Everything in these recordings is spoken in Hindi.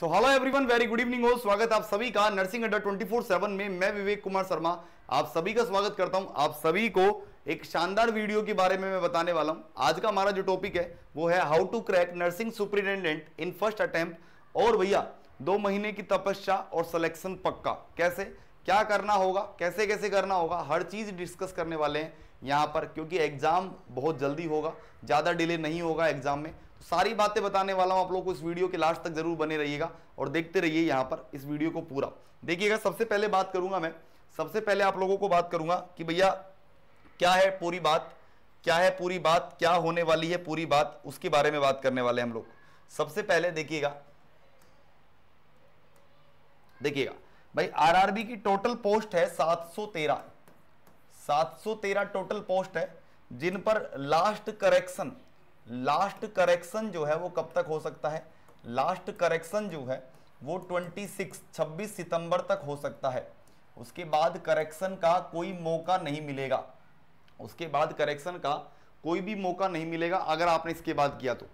So hello everyone, very good evening हो। स्वागत आप सभी का नर्सिंग अड्डा 24/7 में। मैं विवेक कुमार शर्मा आप सभी का स्वागत करता हूं। आप सभी को एक शानदार वीडियो के बारे में मैं बताने वाला हूं। आज का हमारा जो टॉपिक है वो है how to crack nursing superintendent in first attempt. और भैया 2 महीने की तपस्या और सिलेक्शन पक्का। कैसे क्या करना होगा, कैसे कैसे करना होगा, हर चीज डिस्कस करने वाले हैं यहाँ पर, क्योंकि एग्जाम बहुत जल्दी होगा, ज्यादा डिले नहीं होगा एग्जाम में। तो सारी बातें बताने वाला हूं आप लोगों को। इस वीडियो के लास्ट तक जरूर बने रहिएगा और देखते रहिए यहाँ पर इस वीडियो को पूरा देखिएगा। सबसे पहले बात करूंगा मैं, सबसे पहले आप लोगों को बात करूंगा कि भैया क्या है पूरी बात, क्या है पूरी बात, क्या होने वाली है पूरी बात, उसके बारे में बात करने वाले हैं हम लोग। सबसे पहले देखिएगा भाई, आरआरबी की टोटल पोस्ट है 713 टोटल पोस्ट है, जिन पर लास्ट करेक्शन जो है वो कब तक हो सकता है। लास्ट करेक्शन जो है वो 26 सितंबर तक हो सकता है। उसके बाद करेक्शन का कोई मौका नहीं मिलेगा, उसके बाद करेक्शन का कोई भी मौका नहीं मिलेगा अगर आपने इसके बाद किया तो।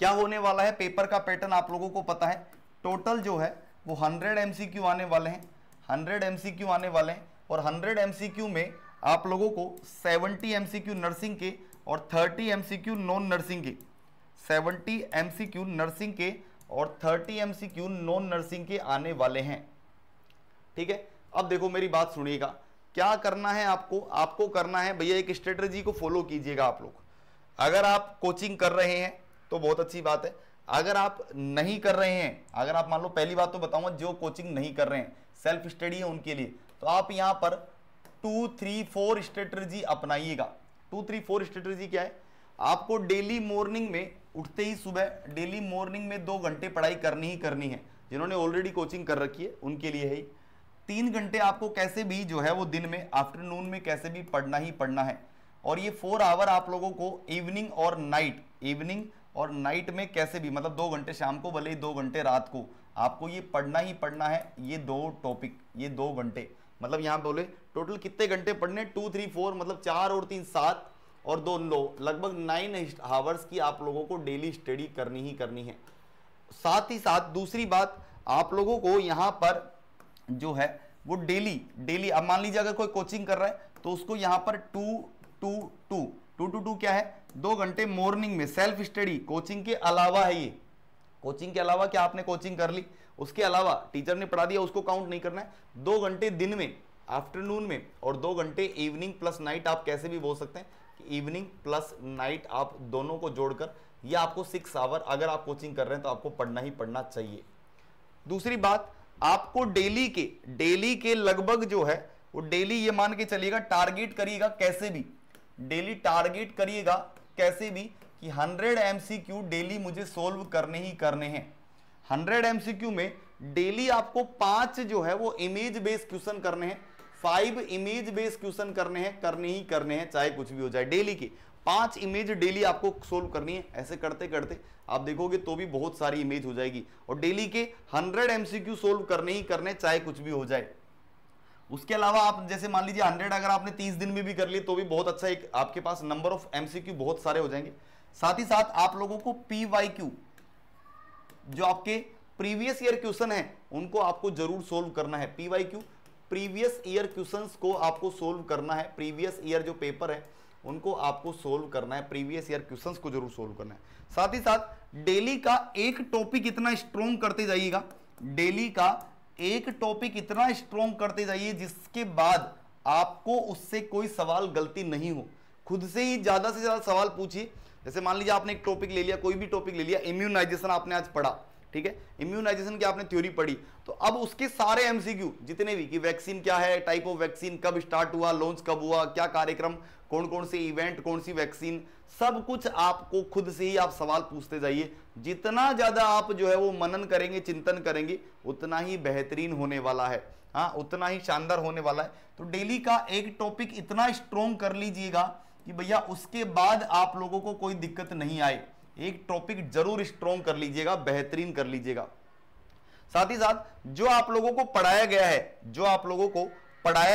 क्या होने वाला है, पेपर का पैटर्न आप लोगों को पता है। टोटल जो है वो 100 MCQ आने वाले हैं, 100 MCQ आने वाले हैं। और 100 MCQ में आप लोगों को 70 MCQ नर्सिंग के और 30 MCQ नॉन नर्सिंग के, 70 MCQ नर्सिंग के और 30 MCQ नॉन नर्सिंग के आने वाले हैं। ठीक है, अब देखो मेरी बात सुनिएगा, क्या करना है आपको करना है भैया, एक स्ट्रेटजी को फॉलो कीजिएगा आप लोग। अगर आप कोचिंग कर रहे हैं तो बहुत अच्छी बात है। अगर आप नहीं कर रहे हैं, अगर आप मान लो, पहली बात तो बताऊंगा, जो कोचिंग नहीं कर रहे हैं, सेल्फ स्टडी है उनके लिए, तो आप यहां पर 2-3-4 स्ट्रेटजी अपनाइएगा। 2-3-4 स्ट्रेटजी क्या है, आपको डेली मॉर्निंग में उठते ही सुबह डेली मॉर्निंग में 2 घंटे पढ़ाई करनी ही करनी है। जिन्होंने ऑलरेडी कोचिंग कर रखी है उनके लिए है। 3 घंटे आपको कैसे भी जो है वो दिन में, आफ्टरनून में कैसे भी पढ़ना ही पढ़ना है। और ये 4 आवर आप लोगों को इवनिंग और नाइट में कैसे भी, मतलब 2 घंटे शाम को, भले ही 2 घंटे रात को, आपको ये पढ़ना ही पढ़ना है। ये 2 टॉपिक, ये 2 घंटे, मतलब यहां बोले टोटल कितने घंटे पढ़ने, 2-3-4 मतलब 4 और 3 7 और 2 9, लगभग 9 आवर्स की आप लोगों को डेली स्टडी करनी ही करनी है। साथ ही साथ दूसरी बात, आप लोगों को यहां पर जो है वो डेली अब मान लीजिए अगर कोई कोचिंग कर रहा है तो उसको यहां पर 2 क्या है, 2 घंटे मॉर्निंग में सेल्फ स्टडी। कोचिंग के अलावा है ये, कोचिंग के अलावा क्या आपने कोचिंग कर ली, उसके अलावा टीचर ने पढ़ा दिया उसको काउंट नहीं करना है। 2 घंटे दिन में, आफ्टरनून में, और 2 घंटे इवनिंग प्लस नाइट, आप कैसे भी बोल सकते हैं कि इवनिंग प्लस नाइट, आप दोनों को जोड़कर ये आपको 6 आवर, अगर आप कोचिंग कर रहे हैं तो आपको पढ़ना ही पढ़ना चाहिए। दूसरी बात, आपको डेली के लगभग जो है वो डेली ये मान के चलिएगा, टारगेट करिएगा कैसे भी, डेली टारगेट करिएगा कैसे भी कि 100 MCQ डेली मुझे सोल्व करने ही करने हैं। 100 MCQ में डेली आपको 5 जो है वो इमेज बेस्ड क्वेश्चन करने हैं, 5 इमेज बेस्ड क्वेश्चन करने ही करने हैं, चाहे कुछ भी हो जाए। डेली के 5 इमेज डेली आपको सोल्व करनी है। ऐसे करते करते आप देखोगे तो भी बहुत सारी इमेज हो जाएगी। और डेली के 100 MCQ सोल्व करने ही करने, चाहे कुछ भी हो जाए। उसके अलावा आप जैसे मान लीजिए 100 अगर आपने 30 दिन में भी कर लिए तो भी बहुत अच्छा, एक आपके पास नंबर ऑफ MCQ बहुत सारे हो जाएंगे। साथ ही साथ आप लोगों को PYQ, जो आपके प्रीवियस ईयर क्वेश्चन है उनको आपको जरूर सोल्व करना है। PYQ प्रीवियस ईयर क्वेश्चंस को आपको सोल्व करना है। प्रीवियस ईयर जो पेपर है उनको आपको सोल्व करना है, प्रीवियस ईयर क्वेश्चंस को जरूर सोल्व करना है। साथ ही साथ डेली का एक टॉपिक इतना स्ट्रॉन्ग करते जाइएगा, डेली का एक टॉपिक इतना स्ट्रॉन्ग करते जाइए जिसके बाद आपको उससे कोई सवाल गलती नहीं हो। खुद से ही ज्यादा से ज्यादा सवाल पूछिए। जैसे मान लीजिए आपने एक टॉपिक ले लिया, कोई भी टॉपिक ले लिया, इम्यूनाइजेशन आपने आज पढ़ा, ठीक है, इम्यूनाइजेशन की आपने थ्योरी पढ़ी, तो अब उसके सारे MCQ जितने भी, कि वैक्सीन क्या है, टाइप ऑफ वैक्सीन, कब स्टार्ट हुआ, लॉन्च कब हुआ, क्या कार्यक्रम, कौन कौन से इवेंट, कौन सी वैक्सीन, सब कुछ आपको खुद से ही आप सवाल पूछते जाइए। जितना ज्यादा आप जो है वो मनन करेंगे, चिंतन करेंगे, उतना ही बेहतरीन होने वाला है, हाँ, उतना ही शानदार होने वाला है। तो डेली का एक टॉपिक इतना स्ट्रॉन्ग कर लीजिएगा कि भैया उसके बाद आप लोगों को कोई दिक्कत नहीं आए। एक टॉपिक जरूर स्ट्रॉन्ग कर लीजिएगा, बेहतरीन कर लीजिएगा। साथ ही साथ जो आप लोगों को पढ़ाया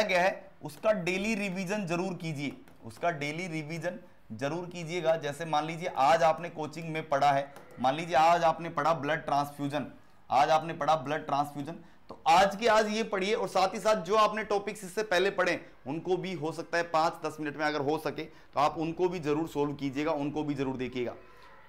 गया है उसका डेली रिवीजन जरूर कीजिए, उसका डेली रिवीजन जरूर कीजिएगा। जैसे मान लीजिए आज आपने कोचिंग में पढ़ा है, मान लीजिए आज आपने पढ़ा ब्लड ट्रांसफ्यूजन, आज आपने पढ़ा ब्लड ट्रांसफ्यूजन, तो आज के आज ये पढ़िए और साथ ही साथ जो आपने टॉपिक्स इससे पहले पढ़े उनको भी हो सकता है 5-10 मिनट में अगर हो सके तो आप उनको भी जरूर सोल्व कीजिएगा, उनको भी जरूर देखिएगा।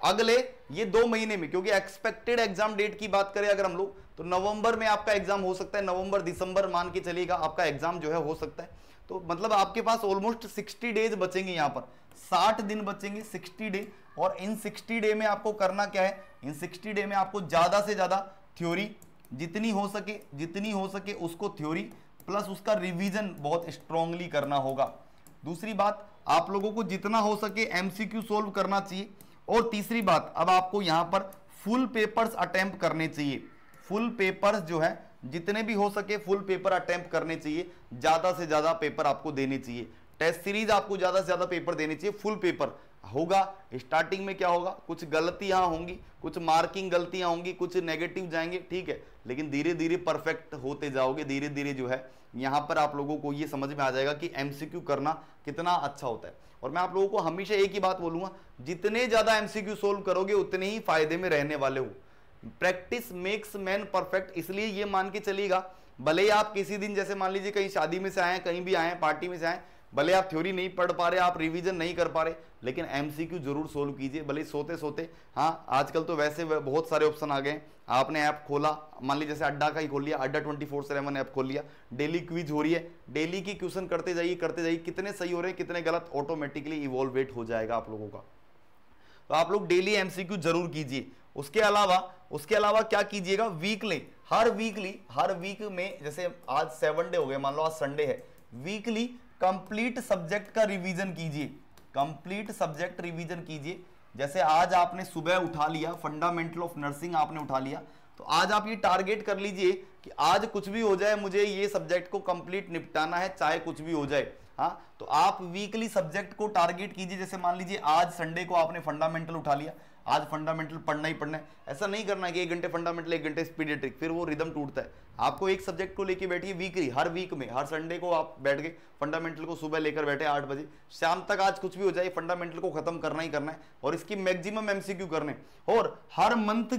अगले ये 2 महीने में, क्योंकि एक्सपेक्टेड एग्जाम डेट की बात करें अगर हम लोग, तो नवंबर में आपका एग्जाम हो सकता है, नवंबर दिसंबर मान के चलिएगा आपका एग्जाम जो है हो सकता है। तो मतलब आपके पास ऑलमोस्ट 60 डेज बचेंगे, यहाँ पर 60 दिन बचेंगे, 60 डे। और इन 60 डे में आपको करना क्या है, इन 60 डे में आपको ज्यादा से ज्यादा थ्योरी जितनी हो सके उसको थ्योरी प्लस उसका रिवीजन बहुत स्ट्रांगली करना होगा। दूसरी बात, आप लोगों को जितना हो सके एमसीक्यू सोल्व करना चाहिए। और तीसरी बात, अब आपको यहां पर फुल पेपर्स अटेम्प्ट करने चाहिए। फुल पेपर्स जो है जितने भी हो सके फुल पेपर अटेम्प्ट करने चाहिए, ज्यादा से ज्यादा पेपर आपको देने चाहिए। टेस्ट सीरीज आपको ज्यादा से ज्यादा पेपर देने चाहिए, फुल पेपर होगा। स्टार्टिंग में क्या होगा, कुछ गलतियां होंगी, कुछ मार्किंग गलतियां होंगी, कुछ नेगेटिव जाएंगे, ठीक है, लेकिन धीरे धीरे परफेक्ट होते जाओगे। धीरे धीरे जो है यहां पर आप लोगों को ये समझ में आ जाएगा कि एमसीक्यू करना कितना अच्छा होता है। और मैं आप लोगों को हमेशा एक ही बात बोलूंगा, जितने ज्यादा एमसीक्यू सोल्व करोगे उतने ही फायदे में रहने वाले हो। प्रैक्टिस मेक्स मैन परफेक्ट, इसलिए ये मान के चलिएगा, भले ही आप किसी दिन जैसे मान लीजिए कहीं शादी में से आए, कहीं भी आए, पार्टी में से आए, भले आप थ्योरी नहीं पढ़ पा रहे, आप रिवीजन नहीं कर पा रहे, लेकिन एमसीक्यू जरूर सोल्व कीजिए, भले सोते सोते। हाँ, आजकल तो वैसे बहुत सारे ऑप्शन आ गए, आपने ऐप खोला, मान लीजिए जैसे अड्डा का ही खोल लिया, अड्डा 24/7 ऐप खोल लिया, डेली क्विज हो रही है, डेली की क्वेश्चन करते जाइए, कितने सही हो रहे हैं कितने गलत, ऑटोमेटिकली इवॉल्वेट हो जाएगा आप लोगों का। तो आप लोग डेली एमसीक्यू जरूर कीजिए। उसके अलावा क्या कीजिएगा, वीकली, हर वीक में, जैसे आज 7 डे हो गए, मान लो आज संडे है, वीकली कंप्लीट सब्जेक्ट का रिवीजन कीजिए, कंप्लीट सब्जेक्ट रिवीजन कीजिए। जैसे आज आपने सुबह उठा लिया फंडामेंटल ऑफ नर्सिंग आपने उठा लिया, तो आज आप ये टारगेट कर लीजिए कि आज कुछ भी हो जाए मुझे ये सब्जेक्ट को कंप्लीट निपटाना है, चाहे कुछ भी हो जाए। हाँ, तो आप वीकली सब्जेक्ट को टारगेट कीजिए। जैसे मान लीजिए आज संडे को आपने फंडामेंटल उठा लिया, आज फंडामेंटल पढ़ना ही पढ़ना है। ऐसा नहीं करना है कि 1 घंटे फंडामेंटल 1 घंटे पीडियाट्रिक, फिर वो रिदम टूटता है। आपको एक सब्जेक्ट को लेके बैठिए वीकली, हर वीक में, हर संडे को आप बैठ गए फंडामेंटल को सुबह लेकर बैठे 8 बजे, शाम तक आज कुछ भी हो जाए फंडामेंटल को खत्म करना ही करना है और इसकी मैक्सिमम एमसीक्यू करने। और हर मंथ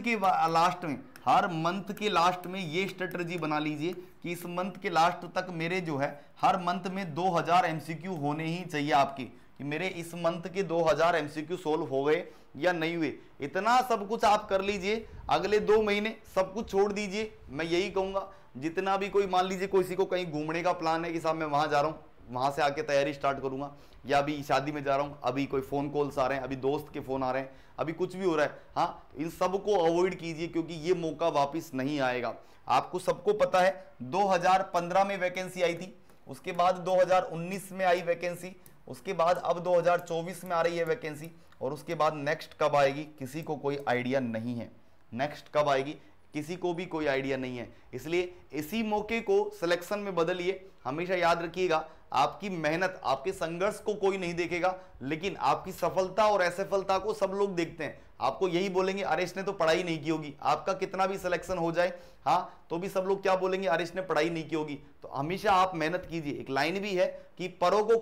के लास्ट में ये स्ट्रेटजी बना लीजिए कि इस मंथ के लास्ट तक मेरे जो है हर मंथ में 2000 एमसीक्यू होने ही चाहिए आपकी, कि मेरे इस मंथ के 2000 एमसीक्यू सोल्व हो गए या नहीं हुए। इतना सब कुछ आप कर लीजिए, अगले 2 महीने सब कुछ छोड़ दीजिए। मैं यही कहूंगा, जितना भी कोई मान लीजिए किसी को कहीं घूमने का प्लान है कि साहब मैं वहां जा रहा हूं, वहां से आके तैयारी स्टार्ट करूंगा, या अभी शादी में जा रहा हूं, अभी कोई फोन कॉल्स आ रहे हैं, अभी दोस्त के फोन आ रहे हैं, अभी कुछ भी हो रहा है, हाँ, इन सब को अवॉइड कीजिए, क्योंकि ये मौका वापिस नहीं आएगा। आपको सबको पता है 2015 में वैकेंसी आई थी, उसके बाद 2019 में आई वैकेंसी, उसके बाद अब 2024 में आ रही है वैकेंसी, और उसके बाद नेक्स्ट कब आएगी किसी को कोई आइडिया नहीं है। नेक्स्ट कब आएगी किसी को भी कोई आइडिया नहीं है। इसलिए इसी मौके को सिलेक्शन में बदलिए। हमेशा याद रखिएगा, आपकी मेहनत, आपके संघर्ष को कोई नहीं देखेगा, लेकिन आपकी सफलता और असफलता को सब लोग देखते हैं। आपको यही बोलेंगे अरे इसने तो पढ़ाई नहीं की होगी, आपका कितना भी सिलेक्शन हो जाए, हाँ, तो भी सब लोग क्या बोलेंगे, अरे इसने पढ़ाई नहीं की होगी। तो हमेशा आप मेहनत कीजिए। एक लाइन भी है कि परों को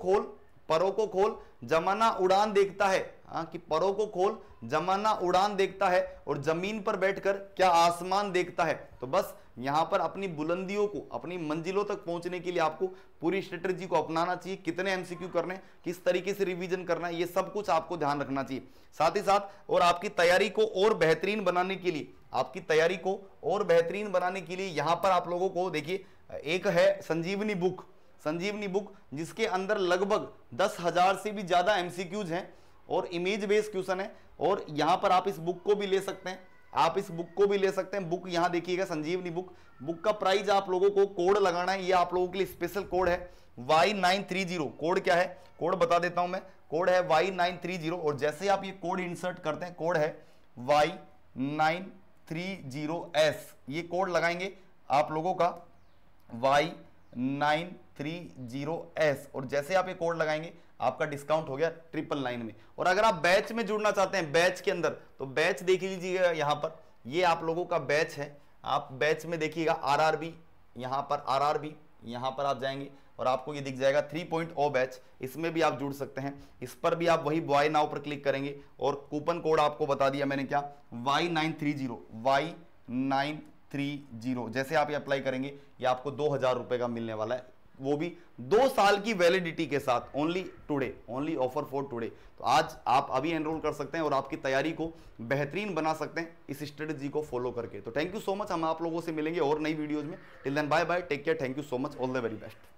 खोल जमाना उड़ान देखता है, हाँ, कि परों को खोल जमाना उड़ान देखता है और जमीन पर बैठकर क्या आसमान देखता है। तो बस यहां पर अपनी बुलंदियों को, अपनी मंजिलों तक पहुंचने के लिए आपको पूरी स्ट्रेटजी को अपनाना चाहिए। कितने एमसीक्यू करने, किस तरीके से रिवीजन करना है, ये सब कुछ आपको ध्यान रखना चाहिए। साथ ही साथ और आपकी तैयारी को और बेहतरीन बनाने के लिए यहां पर आप लोगों को देखिए, एक है संजीवनी बुक, जिसके अंदर लगभग 10,000 से भी ज्यादा एमसीक्यूज हैं और इमेज बेस्ड क्वेश्चन है। और यहां पर आप इस बुक को भी ले सकते हैं, बुक यहां देखिएगा, संजीवनी बुक का प्राइस आप लोगों को कोड लगाना है, ये आप लोगों के लिए स्पेशल कोड है Y930। कोड क्या है, कोड बता देता हूं मैं, कोड है Y930। और जैसे आप ये कोड इंसर्ट करते हैं, कोड है Y930S, ये कोड लगाएंगे आप लोगों का Y930S, और जैसे आप ये कोड लगाएंगे आपका डिस्काउंट हो गया 999 में। और अगर आप बैच में जुड़ना चाहते हैं, बैच के अंदर, तो बैच देख लीजिएगा, यहां पर ये आप लोगों का बैच है। आप बैच में देखिएगा आरआरबी, यहां पर आप जाएंगे और आपको ये दिख जाएगा 3.0 बैच, इसमें भी आप जुड़ सकते हैं। इस पर भी आप वही बॉय नाउ पर क्लिक करेंगे और कूपन कोड आपको बता दिया मैंने क्या, Y930 30। जैसे आप ये अप्लाई करेंगे ये आपको 2000 रुपए का मिलने वाला है, वो भी 2 साल की वैलिडिटी के साथ। Only today, only offer for today. तो आज आप अभी एनरोल कर सकते हैं और आपकी तैयारी को बेहतरीन बना सकते हैं इस स्ट्रेटजी को फॉलो करके। तो थैंक यू सो मच, हम आप लोगों से मिलेंगे और नई वीडियोज में। Till then bye bye, take care, thank you so much, all the very best.